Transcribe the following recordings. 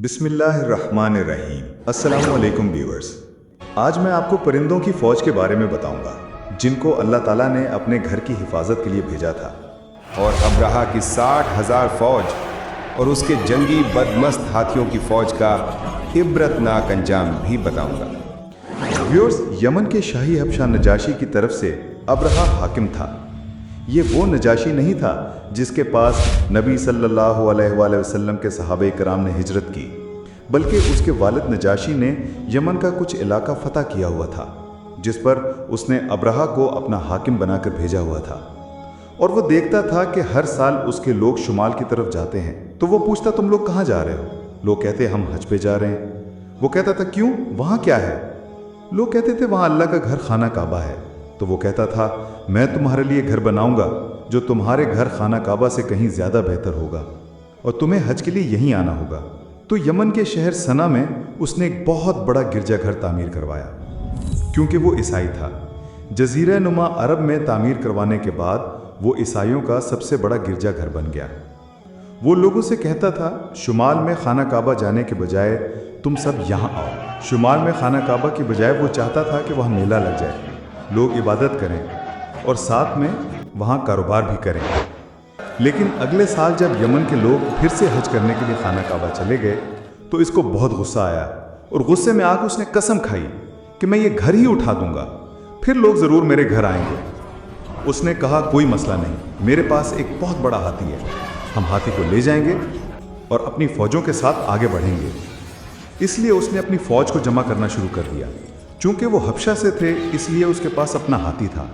बिस्मिल्लाहिर्रहमानिर्रहीम। अस्सलामु अलैकुम व्यूअर्स। आज मैं आपको परिंदों की फ़ौज के बारे में बताऊंगा जिनको अल्लाह ताला ने अपने घर की हिफाजत के लिए भेजा था। और अब्राहा की 60,000 फौज और उसके जंगी बदमस्त हाथियों की फौज का इबरतनाक अंजाम भी बताऊंगा। व्यूअर्स, यमन के शाही हबशा नजाशी की तरफ से अब्राहा हाकिम था। ये वो नजाशी नहीं था जिसके पास नबी सल्लल्लाहु अलैहि वसल्लम के सहाबे कराम ने हिजरत की, बल्कि उसके वालिद नजाशी ने यमन का कुछ इलाका फतह किया हुआ था, जिस पर उसने अब्राहा को अपना हाकिम बनाकर भेजा हुआ था। और वो देखता था कि हर साल उसके लोग शुमाल की तरफ जाते हैं, तो वो पूछता, तुम लोग कहाँ जा रहे हो? लोग कहते, हम हज पे जा रहे हैं। वो कहता था, क्यों, वहाँ क्या है? लोग कहते थे, वहाँ अल्लाह का घर खाना काबा है। तो वो कहता था, मैं तुम्हारे लिए घर बनाऊंगा जो तुम्हारे घर खाना काबा से कहीं ज़्यादा बेहतर होगा और तुम्हें हज के लिए यहीं आना होगा। तो यमन के शहर सना में उसने एक बहुत बड़ा गिरजाघर तामीर करवाया, क्योंकि वो ईसाई था। जजीरा नुमा अरब में तामीर करवाने के बाद वो ईसाइयों का सबसे बड़ा गिरजाघर बन गया। वो लोगों से कहता था, शुमाल में खाना काबा जाने के बजाय तुम सब यहाँ आओ। शुमाल में खाना काबा की बजाय वो चाहता था कि वहाँ मेला लग जाए, लोग इबादत करें और साथ में वहाँ कारोबार भी करें। लेकिन अगले साल जब यमन के लोग फिर से हज करने के लिए खाना काबा चले गए तो इसको बहुत गुस्सा आया और गुस्से में आकर उसने कसम खाई कि मैं ये घर ही उठा दूंगा, फिर लोग ज़रूर मेरे घर आएंगे। उसने कहा, कोई मसला नहीं, मेरे पास एक बहुत बड़ा हाथी है, हम हाथी को ले जाएंगे और अपनी फ़ौजों के साथ आगे बढ़ेंगे। इसलिए उसने अपनी फ़ौज को जमा करना शुरू कर दिया। चूँकि वो हबशा से थे इसलिए उसके पास अपना हाथी था,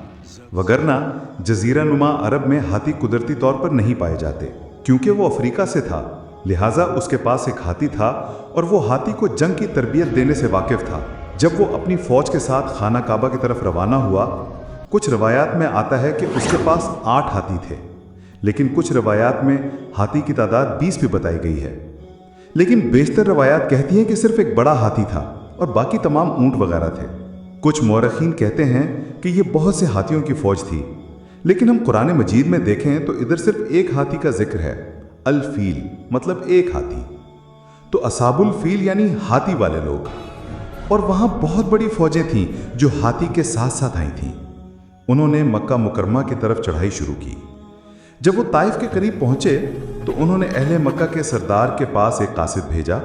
वगरना जजीरा नुमा अरब में हाथी कुदरती तौर पर नहीं पाए जाते। क्योंकि वो अफ्रीका से था, लिहाजा उसके पास एक हाथी था और वो हाथी को जंग की तरबियत देने से वाकिफ था। जब वो अपनी फ़ौज के साथ खाना काबा की तरफ रवाना हुआ, कुछ रवायात में आता है कि उसके पास 8 हाथी थे, लेकिन कुछ रवायात में हाथी की तादाद 20 भी बताई गई है। लेकिन बेशतर रवायात कहती हैं कि सिर्फ एक बड़ा हाथी था और बाकी तमाम ऊँट वगैरह थे। कुछ मौरखीन कहते हैं कि ये बहुत से हाथियों की फौज थी, लेकिन हम कुरान मजीद में देखें तो इधर सिर्फ एक हाथी का जिक्र है, अल फील, मतलब एक हाथी। तो असाबुल फील यानी हाथी वाले लोग। और वहाँ बहुत बड़ी फौजें थीं जो हाथी के साथ साथ आई थीं। उन्होंने मक्का मुकरमा की तरफ चढ़ाई शुरू की। जब वो ताइफ के करीब पहुंचे तो उन्होंने अहले मक्का के सरदार के पास एक कासिद भेजा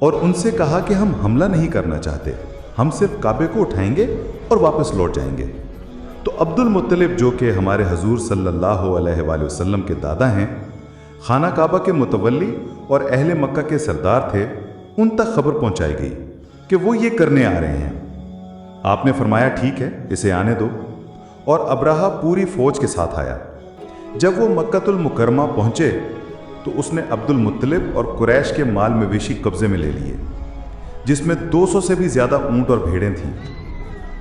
और उनसे कहा कि हम हमला नहीं करना चाहते, हम सिर्फ काबे को उठाएंगे और वापस लौट जाएंगे। तो अब्दुल मुत्तलिब, जो कि हमारे हजूर सल्लल्लाहु अलैहि वसल्लम के दादा हैं, खाना काबा के मुतवल्ली और अहले मक्का के सरदार थे, उन तक खबर पहुंचाई गई कि वो ये करने आ रहे हैं। आपने फरमाया, ठीक है, इसे आने दो। और अब्राहा पूरी फौज के साथ आया। जब वो मक्कतुल मुकरमा पहुंचे तो उसने अब्दुल मुत्तलिब और कुरैश के माल मवेशी कब्जे में ले लिए, जिसमें 200 से भी ज़्यादा ऊँट और भेड़ें थीं,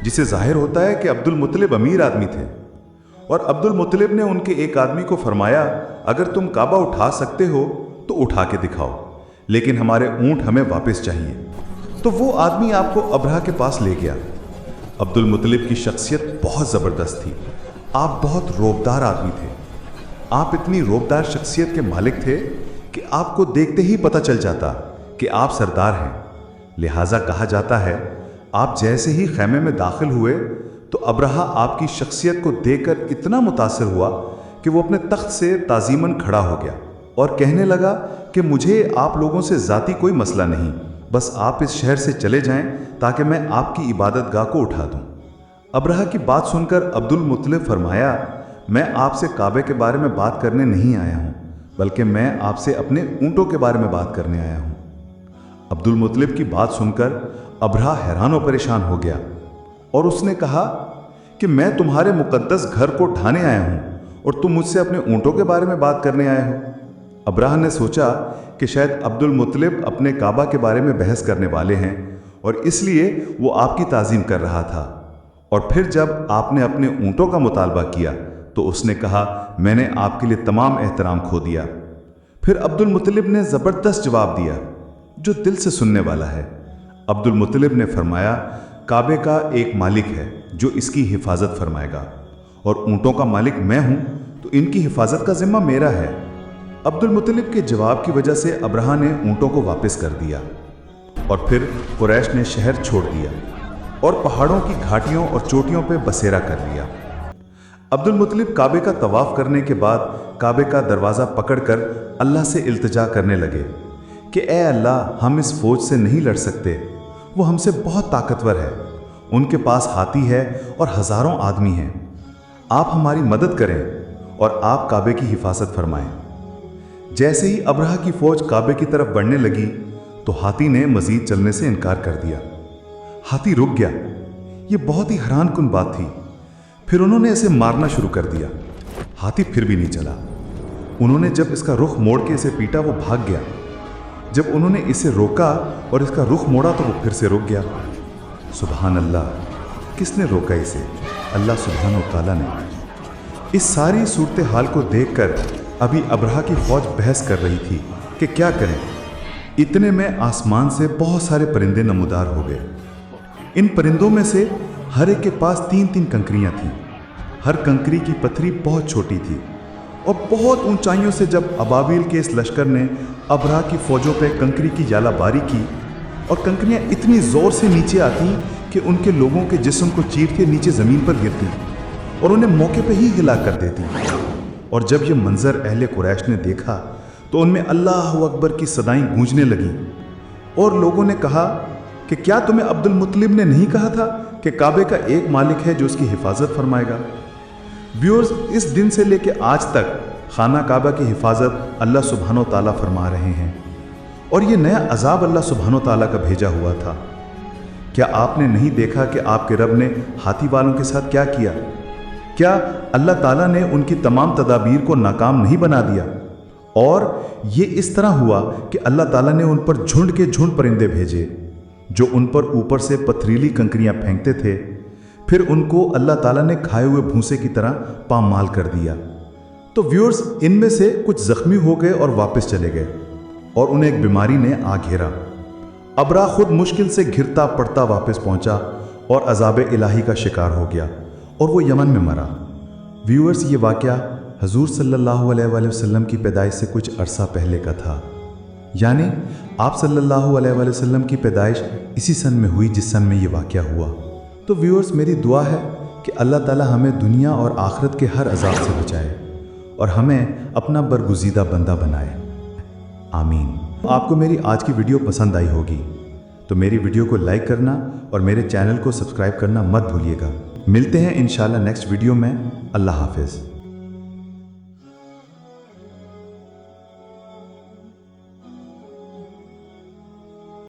जिसे जाहिर होता है कि अब्दुल मुत्तलिब अमीर आदमी थे। और अब्दुल मुत्तलिब ने उनके एक आदमी को फरमाया, अगर तुम काबा उठा सकते हो तो उठा के दिखाओ, लेकिन हमारे ऊँट हमें वापस चाहिए। तो वो आदमी आपको अब्राहा के पास ले गया। अब्दुल मुत्तलिब की शख्सियत बहुत ज़बरदस्त थी। आप बहुत रोबदार आदमी थे। आप इतनी रोबदार शख्सियत के मालिक थे कि आपको देखते ही पता चल जाता कि आप सरदार हैं। लिहाजा कहा जाता है, आप जैसे ही खैमे में दाखिल हुए तो अब्राहा आपकी शख्सियत को देखकर इतना मुतासिर हुआ कि वो अपने तख्त से ताज़ीमन खड़ा हो गया और कहने लगा कि मुझे आप लोगों से ज़ाती कोई मसला नहीं, बस आप इस शहर से चले जाएं ताकि मैं आपकी इबादत गाह को उठा दूं। अब्राहा की बात सुनकर अब्दुल मुत्तलिब फरमाया, मैं आपसे काबे के बारे में बात करने नहीं आया हूँ, बल्कि मैं आपसे अपने ऊँटों के बारे में बात करने आया हूँ। अब्दुल मुत्तलिब की बात सुनकर अब्राहा हैरान और परेशान हो गया और उसने कहा कि मैं तुम्हारे मुकद्दस घर को ढाने आया हूँ और तुम मुझसे अपने ऊँटों के बारे में बात करने आए हो। अब्राहा ने सोचा कि शायद अब्दुल मुत्तलिब अपने काबा के बारे में बहस करने वाले हैं और इसलिए वो आपकी ताज़ीम कर रहा था। और फिर जब आपने अपने ऊँटों का मुतालबा किया तो उसने कहा, मैंने आपके लिए तमाम एहतराम खो दिया। फिर अब्दुल मुत्तलिब ने ज़बरदस्त जवाब दिया जो दिल से सुनने वाला है। अब्दुल मुत्तलिब ने फरमाया, काबे का एक मालिक है जो इसकी हिफाजत फरमाएगा और ऊँटों का मालिक मैं हूँ, तो इनकी हिफाजत का जिम्मा मेरा है। अब्दुल मुत्तलिब के जवाब की वजह से अब्रहा ने ऊँटों को वापस कर दिया और फिर कुरैश ने शहर छोड़ दिया और पहाड़ों की घाटियों और चोटियों पर बसेरा कर लिया। अब्दुल मुत्तलिब काबे का तवाफ करने के बाद काबे का दरवाज़ा पकड़कर अल्लाह से इल्तिजा करने लगे कि ए अल्लाह, हम इस फौज से नहीं लड़ सकते, वो हमसे बहुत ताकतवर है, उनके पास हाथी है और हज़ारों आदमी हैं। आप हमारी मदद करें और आप काबे की हिफाजत फरमाएं। जैसे ही अब्रहा की फौज काबे की तरफ बढ़ने लगी तो हाथी ने मजीद चलने से इनकार कर दिया। हाथी रुक गया। ये बहुत ही हैरान कुन बात थी। फिर उन्होंने इसे मारना शुरू कर दिया। हाथी फिर भी नहीं चला। उन्होंने जब इसका रुख मोड़ के इसे पीटा, वो भाग गया। जब उन्होंने इसे रोका और इसका रुख मोड़ा तो वो फिर से रुक गया। सुभान अल्लाह, किसने रोका इसे? अल्लाह सुब्हान व तआला ने। इस सारी सूरत हाल को देखकर अभी अब्रहा की फौज बहस कर रही थी कि क्या करें। इतने में आसमान से बहुत सारे परिंदे नमूदार हो गए। इन परिंदों में से हर एक के पास 3-3 कंकरियां थीं। हर कंकरी की पथरी बहुत छोटी थी और बहुत ऊंचाइयों से जब अबाबिल के इस लश्कर ने अब्रहा की फौजों पर कंकरी की जालाबारी की और कंकरियां इतनी ज़ोर से नीचे आती कि उनके लोगों के जिस्म को चीर के नीचे ज़मीन पर गिरती और उन्हें मौके पर ही हिला कर देती। और जब यह मंजर अहले कुरैश ने देखा तो उनमें अल्लाह अकबर की सदाएं गूंजने लगीं और लोगों ने कहा कि क्या तुम्हें अब्दुल मुत्तलिब ने नहीं कहा था कि काबे का एक मालिक है जो उसकी हिफाजत फरमाएगा? व्यूअर्स, इस दिन से लेके आज तक खाना काबा की हिफाजत अल्लाह सुब्हानो ताला फरमा रहे हैं और ये नया अजाब अल्लाह सुब्हानो ताला का भेजा हुआ था। क्या आपने नहीं देखा कि आपके रब ने हाथी वालों के साथ क्या किया? क्या अल्लाह ताला ने उनकी तमाम तदाबीर को नाकाम नहीं बना दिया? और ये इस तरह हुआ कि अल्लाह ताला ने उन पर झुंड के झुंड परिंदे भेजे जो उन पर ऊपर से पथरीली कंकरियां फेंकते थे। फिर उनको अल्लाह ताला ने खाए हुए भूसे की तरह पामाल कर दिया। तो व्यूअर्स, इनमें से कुछ जख्मी हो गए और वापस चले गए और उन्हें एक बीमारी ने आ घेरा। अब्रहा खुद मुश्किल से घिरता पड़ता वापस पहुंचा और अजाब इलाही का शिकार हो गया और वो यमन में मरा। व्यूअर्स, ये वाक़या हजूर सल्लल्लाहु अलैहि वसल्लम की पैदाइश से कुछ अरसा पहले का था। यानी आप सल्लल्लाहु अलैहि वसल्लम की पैदाइश इसी सन में हुई जिस सन में ये वाक़या हुआ। तो व्यूअर्स, मेरी दुआ है कि अल्लाह ताला हमें दुनिया और आखिरत के हर अजाब से बचाए और हमें अपना बरगुज़ीदा बंदा बनाए। आमीन। आपको मेरी आज की वीडियो पसंद आई होगी तो मेरी वीडियो को लाइक करना और मेरे चैनल को सब्सक्राइब करना मत भूलिएगा। मिलते हैं इंशाल्लाह नेक्स्ट वीडियो में। अल्लाह हाफिज़।